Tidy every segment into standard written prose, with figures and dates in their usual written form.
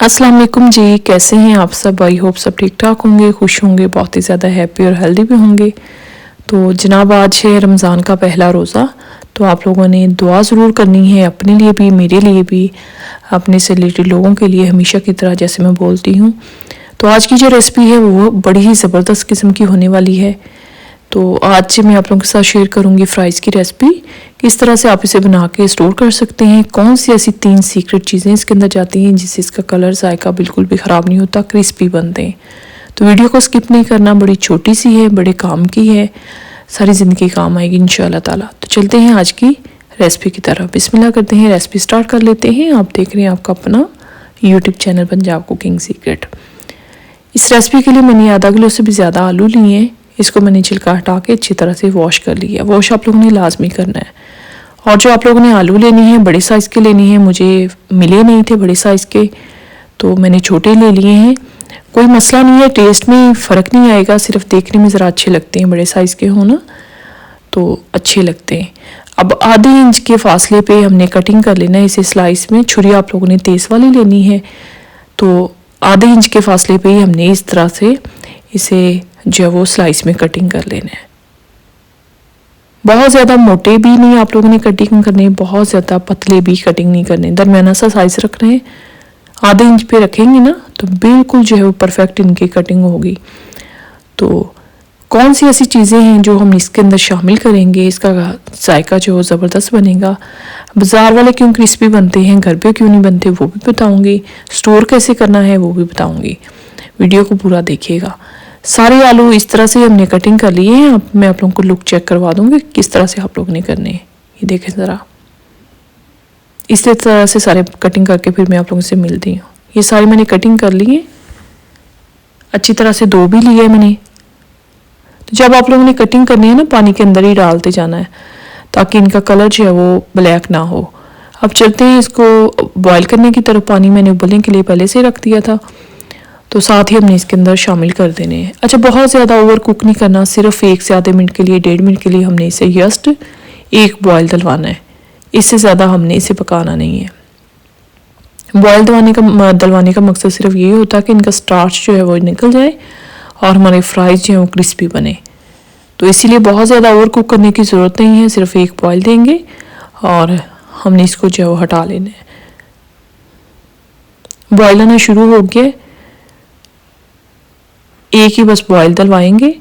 अस्सलाम वालेकुम जी, कैसे हैं आप सब। आई होप सब ठीक ठाक होंगे, खुश होंगे, बहुत ही ज़्यादा हैप्पी और हेल्दी भी होंगे। तो जनाब आज है रमज़ान का पहला रोज़ा। तो आप लोगों ने दुआ ज़रूर करनी है, अपने लिए भी, मेरे लिए भी, अपने से रिलेटेड लोगों के लिए, हमेशा की तरह जैसे मैं बोलती हूँ। तो आज की जो रेसिपी है वो बड़ी ही ज़बरदस्त किस्म की होने वाली है। तो आज मैं आप लोगों के साथ शेयर करूंगी फ्राइज़ की रेसिपी। किस तरह से आप इसे बना के स्टोर कर सकते हैं, कौन सी ऐसी 3 सीक्रेट चीज़ें इसके अंदर जाती हैं जिससे इसका कलर जायका बिल्कुल भी ख़राब नहीं होता, क्रिस्पी बनते हैं। तो वीडियो को स्किप नहीं करना, बड़ी छोटी सी है, बड़े काम की है, सारी ज़िंदगी काम आएगी इंशाल्लाह ताला। तो चलते हैं आज की रेसिपी की तरफ, बिस्मिल्लाह करते हैं, रेसिपी स्टार्ट कर लेते हैं। आप देख रहे हैं आपका अपना YouTube channel Punjab cooking secret. इस रेसिपी के लिए मैंने आधा किलो से भी ज़्यादा आलू लिए हैं। इसको मैंने छिलका हटा के अच्छी तरह से वॉश कर लिया। वॉश आप लोगों ने लाजमी करना है। और जो आप लोगों ने आलू लेनी है बड़े साइज़ के लेनी है, मुझे मिले नहीं थे बड़े साइज़ के, तो मैंने छोटे ले लिए हैं। कोई मसला नहीं है, टेस्ट में फ़र्क नहीं आएगा, सिर्फ देखने में ज़रा अच्छे लगते हैं, बड़े साइज़ के हो ना तो अच्छे लगते हैं। अब आधे इंच के फासले पे हमने कटिंग कर लेना है इसे स्लाइस में। छुरी आप लोगों ने तेज़ वाली लेनी है। तो आधे इंच के फासले पे ही हमने इस तरह से इसे जो है वो स्लाइस में कटिंग कर लेना है। बहुत ज़्यादा मोटे भी नहीं आप लोगों ने कटिंग करनी, बहुत ज़्यादा पतले भी कटिंग नहीं करने, दरमियाना सा साइज रख रहे हैं। आधे इंच पे रखेंगे ना तो बिल्कुल जो है वो परफेक्ट इनकी कटिंग होगी। तो कौन सी ऐसी चीज़ें हैं जो हम इसके अंदर शामिल करेंगे, इसका जायका जो है ज़बरदस्त बनेगा। बाज़ार वाले क्यों क्रिस्पी बनते हैं, घर पे क्यों नहीं बनते, वो भी बताऊँगी। स्टोर कैसे करना है वो भी बताऊँगी। वीडियो को पूरा देखिएगा। सारे आलू इस तरह से हमने कटिंग कर लिए हैं। अब मैं आप लोगों को लुक चेक करवा दूंगी किस तरह से आप लोगों ने करने हैं। ये देखें ज़रा, इस तरह से सारे कटिंग करके फिर मैं आप लोगों से मिलती हूँ। ये सारी मैंने कटिंग कर ली है, अच्छी तरह से दो भी लिए मैंने। तो जब आप लोगों ने कटिंग करनी है ना, पानी के अंदर ही डालते जाना है ताकि इनका कलर जो है वो ब्लैक ना हो। अब चलते हैं इसको बॉयल करने की तरफ। पानी मैंने उबलने के लिए पहले से रख दिया था, तो साथ ही हमने इसके अंदर शामिल कर देने हैं। अच्छा, बहुत ज़्यादा ओवर कुक नहीं करना, सिर्फ 1 से आधे मिनट के लिए, 1.5 मिनट के लिए हमने इसे जस्ट एक बॉयल दिलवाना है। इससे ज़्यादा हमने इसे पकाना नहीं है। बॉयल दिलवाने का मकसद सिर्फ ये होता है कि इनका स्टार्च जो है वो निकल जाए और हमारे फ्राइज जो है वो क्रिस्पी बने। तो इसीलिए बहुत ज़्यादा ओवर कुक करने की ज़रूरत नहीं है, सिर्फ एक बॉयल देंगे और हमने इसको जो है वो हटा लेना है। बॉयल आना शुरू हो गया, एक ही बस बॉयल डलवाएंगे।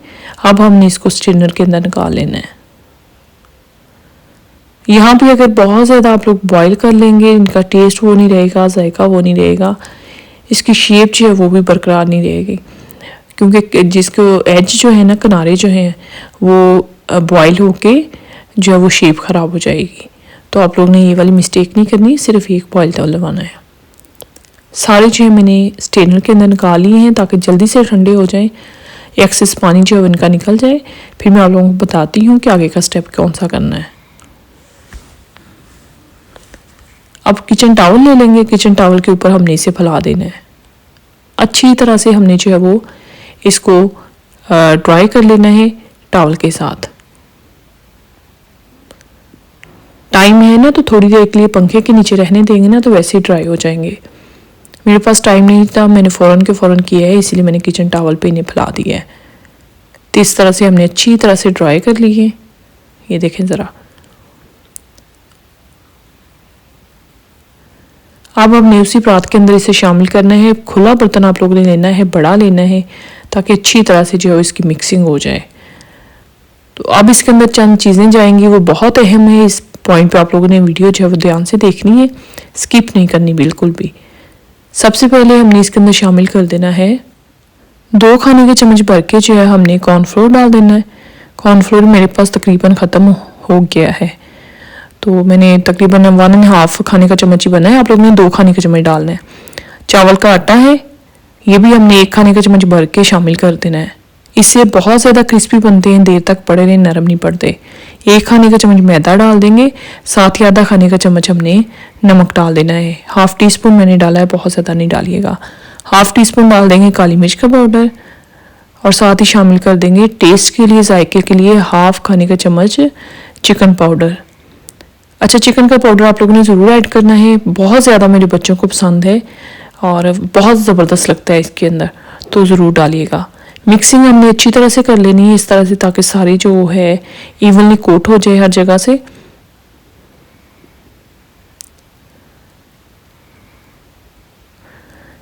अब हमने इसको स्ट्रेनर के अंदर निकाल लेना है। यहाँ पे अगर बहुत ज़्यादा आप लोग बॉयल कर लेंगे, इनका टेस्ट वो नहीं रहेगा, जायका वो नहीं रहेगा, इसकी शेप जो है वो भी बरकरार नहीं रहेगी। क्योंकि जिसको एज जो है ना, किनारे जो हैं वो बॉयल होके जो है वो शेप ख़राब हो जाएगी। तो आप लोग ने ये वाली मिस्टेक नहीं करनी, सिर्फ एक बॉयल डलवाना है। सारे जो है मैंने स्ट्रेनर के अंदर निकाल लिए हैं ताकि जल्दी से ठंडे हो जाएं, एक्सेस पानी जो है इनका निकल जाए। फिर मैं आप लोगों को बताती हूँ कि आगे का स्टेप कौन सा करना है। अब किचन टॉवल ले लेंगे, किचन टॉवल के ऊपर हमने इसे फैला देना है। अच्छी तरह से हमने जो है वो इसको ड्राई कर लेना है टॉवल के साथ। टाइम है ना तो थोड़ी देर के लिए पंखे के नीचे रहने देंगे ना तो वैसे ही ड्राई हो जाएंगे। मेरे पास टाइम नहीं था, मैंने फ़ौरन किया है, इसलिए मैंने किचन टॉवल पे इन्हें फैला दिया है। तो इस तरह से हमने अच्छी तरह से ड्राई कर ली है। ये देखें ज़रा। अब हमने उसी परात के अंदर इसे शामिल करना है। खुला बर्तन आप लोगों ने लेना है, बड़ा लेना है, ताकि अच्छी तरह से जो है इसकी मिक्सिंग हो जाए। तो अब इसके अंदर चंद चीज़ें जाएंगी, वो बहुत अहम है। इस पॉइंट पे आप लोगों ने वीडियो जो है वो ध्यान से देखनी है, स्किप नहीं करनी बिल्कुल भी। सबसे पहले हमने इसके अंदर शामिल कर देना है 2 खाने के चम्मच भर के जो है हमने कॉर्नफ्लोर डाल देना है। कॉर्नफ्लोर मेरे पास तकरीबन ख़त्म हो गया है, तो मैंने तकरीबन 1.5 खाने का चम्मच ही बना है। आप लोगों ने 2 खाने का चम्मच डालना है। चावल का आटा है, ये भी हमने 1 खाने का चम्मच भर के शामिल कर देना है। इससे बहुत ज़्यादा क्रिस्पी बनते हैं, देर तक पड़े रहे, नरम नहीं पड़ते। 1 खाने का चम्मच मैदा डाल देंगे, साथ ही आधा खाने का चम्मच हमने नमक डाल देना है। 1/2 टीस्पून मैंने डाला है, बहुत ज़्यादा नहीं डालिएगा। 1/2 टीस्पून डाल देंगे काली मिर्च का पाउडर और साथ ही शामिल कर देंगे टेस्ट के लिए, जायके के लिए 1/2 खाने का चम्मच चिकन पाउडर। अच्छा, चिकन का पाउडर आप लोगों ने ज़रूर ऐड करना है, बहुत ज़्यादा मेरे बच्चों को पसंद है और बहुत ज़बरदस्त लगता है इसके अंदर, तो ज़रूर डालिएगा। मिक्सिंग हमने अच्छी तरह से कर लेनी है इस तरह से, ताकि सारी जो है इवनली कोट हो जाए हर जगह से।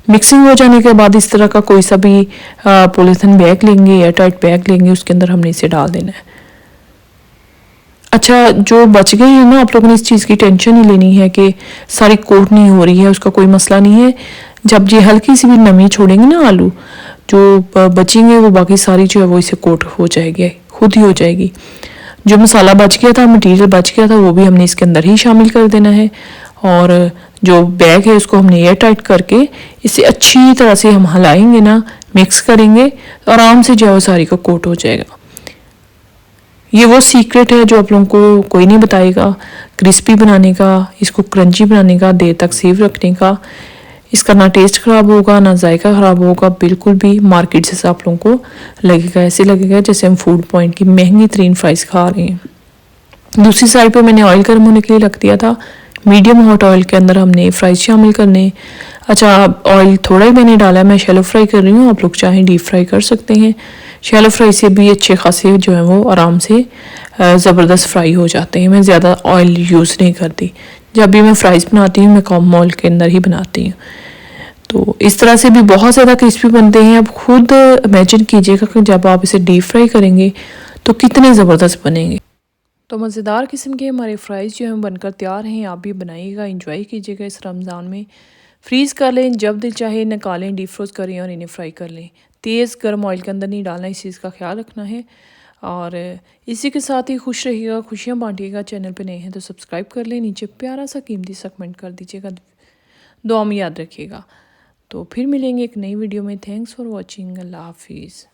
मिक्सिंग हो जाने के बाद इस तरह का कोई सा भी पॉलीथिन बैग लेंगे, एयर टाइट बैग लेंगे, उसके अंदर हमने इसे डाल देना है। अच्छा, जो बच गई है ना, आप लोगों ने इस चीज़ की टेंशन नहीं लेनी है कि सारी कोट नहीं हो रही है, उसका कोई मसला नहीं है। जब ये हल्की सी भी नमी छोड़ेंगे ना आलू, जो बचेंगे वो बाकी सारी जो है वो इसे कोट हो जाएगी, खुद ही हो जाएगी। जो मसाला बच गया था, मटेरियल बच गया था, वो भी हमने इसके अंदर ही शामिल कर देना है। और जो बैग है उसको हमने एयर टाइट करके इसे अच्छी तरह से हम हिलाएंगे ना, मिक्स करेंगे, तो आराम से जो है सारी का कोट हो जाएगा। ये वो सीक्रेट है जो आप लोगों को कोई नहीं बताएगा, क्रिस्पी बनाने का, इसको क्रंची बनाने का, देर तक सेव रखने का। इसका ना टेस्ट ख़राब होगा ना जायका ख़राब होगा, बिल्कुल भी मार्केट से आप लोगों को लगेगा, ऐसे लगेगा जैसे हम फूड पॉइंट की महंगी तरीन फ्राइज़ खा रहे हैं। दूसरी साइड पे मैंने ऑयल गर्म होने के लिए रख दिया था। मीडियम हॉट ऑयल के अंदर हमने फ्राइज शामिल करने। अच्छा, ऑयल थोड़ा ही मैंने डाला है, मैं शैलो फ्राई कर रही हूँ, आप लोग चाहें डीप फ्राई कर सकते हैं। शैलो फ्राई से भी अच्छे खासे जो है वो आराम से ज़बरदस्त फ्राई हो जाते हैं। मैं ज़्यादा ऑयल यूज़ नहीं करती, जब भी मैं फ्राइज़ बनाती हूँ मैं कम ऑयल के अंदर ही बनाती हूँ। तो इस तरह से भी बहुत ज़्यादा क्रिस्पी बनते हैं। आप खुद इमेजिन कीजिएगा कि जब आप इसे डीप फ्राई करेंगे तो कितने ज़बरदस्त बनेंगे। तो मज़ेदार किस्म के हमारे फ्राइज़ जो हैं बनकर तैयार हैं। आप भी बनाइएगा, इंजॉय कीजिएगा इस रमज़ान में। फ्रीज़ कर लें, जब दिल चाहे निकालें, डीप फ्रोज़ करें और इन्हें फ्राई कर लें। तेज़ गर्म ऑयल के अंदर नहीं डालना, इस चीज़ का ख्याल रखना है। और इसी के साथ ही खुश रहिएगा, खुशियाँ बांटिएगा। चैनल पे नए हैं तो सब्सक्राइब कर लें, नीचे प्यारा सा कीमती सा कमेंट कर दीजिएगा, दुआ में याद रखिएगा। तो फिर मिलेंगे एक नई वीडियो में। Thanks for watching. अल्लाह हाफिज़।